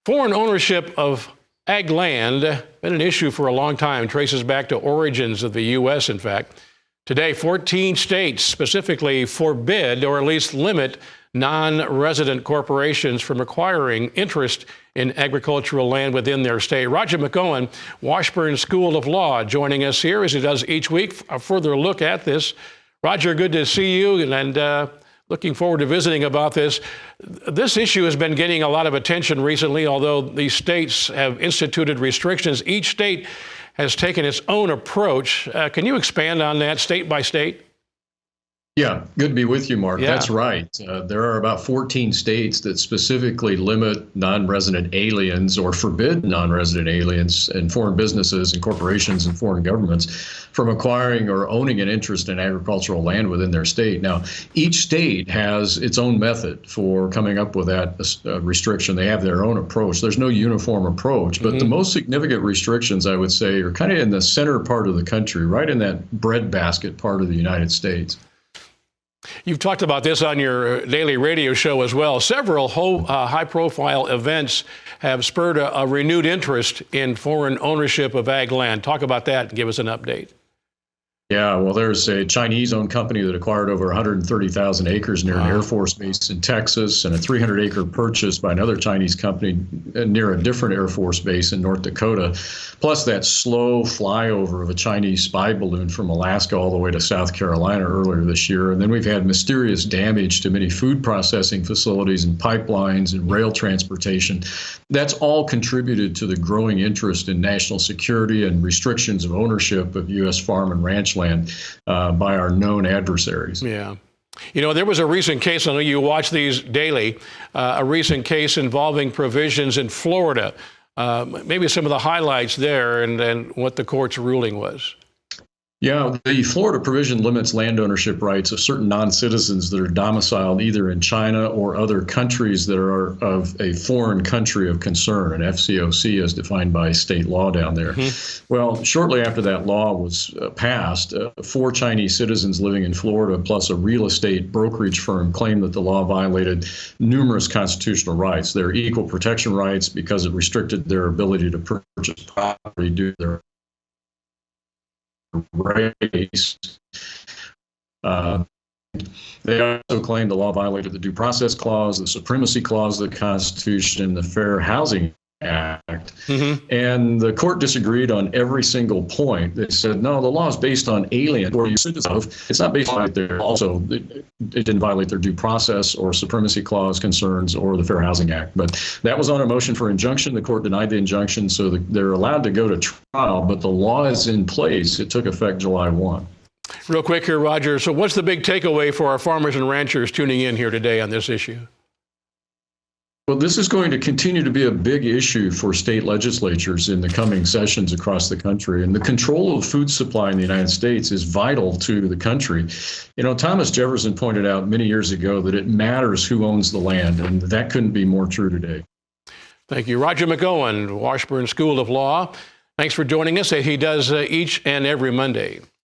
Foreign ownership of ag land, been an issue for a long time, traces back to origins of the U.S., in fact. Today, 14 states specifically forbid or at least limit non-resident corporations from acquiring interest in agricultural land within their state. Roger McEowen, Washburn School of Law, joining us here as he does each week, a further look at this. Roger, good to see you, and looking forward to visiting about this. This issue has been getting a lot of attention recently, although these states have instituted restrictions. Each state has taken its own approach. Can you expand on that state by state? Yeah, good to be with you, Mark. Yeah. That's right. There are about 14 states that specifically limit non-resident aliens or forbid non-resident aliens and foreign businesses and corporations and foreign governments from acquiring or owning an interest in agricultural land within their state. Now, each state has its own method for coming up with that restriction. They have their own approach. There's no uniform approach, but the most significant restrictions, I would say, are kind of in the center part of the country, right in that breadbasket part of the United States. You've talked about this on your daily radio show as well. Several high-profile events have spurred a renewed interest in foreign ownership of ag land. Talk about that and give us an update. Yeah, well, there's a Chinese-owned company that acquired over 130,000 acres near an Air Force base in Texas, and a 300-acre purchase by another Chinese company near a different Air Force base in North Dakota, plus that slow flyover of a Chinese spy balloon from Alaska all the way to South Carolina earlier this year. And then we've had mysterious damage to many food processing facilities and pipelines and rail transportation. That's all contributed to the growing interest in national security and restrictions of ownership of U.S. farm and ranch land by our known adversaries. Yeah. You know, there was a recent case, I know you watch these daily, a recent case involving provisions in Florida. Maybe some of the highlights there and what the court's ruling was. Yeah, the Florida provision limits land ownership rights of certain non-citizens that are domiciled either in China or other countries that are of a foreign country of concern, an FCOC as defined by state law down there. Well, shortly after that law was passed, 4 Chinese citizens living in Florida plus a real estate brokerage firm claimed that the law violated numerous constitutional rights. Their equal protection rights because it restricted their ability to purchase property due to their race. They also claimed the law violated the Due Process Clause, the Supremacy Clause of the Constitution, and the Fair Housing Act. And the court disagreed on every single point. They said, no, the law is based on alien or citizens. It's not based on their, also, it didn't violate their due process or supremacy clause concerns or the Fair Housing Act. But that was on a motion for injunction. The court denied the injunction, so they're allowed to go to trial, but the law is in place. It took effect July 1. Real quick here, Roger. So what's the big takeaway for our farmers and ranchers tuning in here today on this issue? Well, this is going to continue to be a big issue for state legislatures in the coming sessions across the country. And the control of food supply in the United States is vital to the country. You know, Thomas Jefferson pointed out many years ago that it matters who owns the land, and that couldn't be more true today. Thank you. Roger McEowen, Washburn School of Law. Thanks for joining us. He does each and every Monday.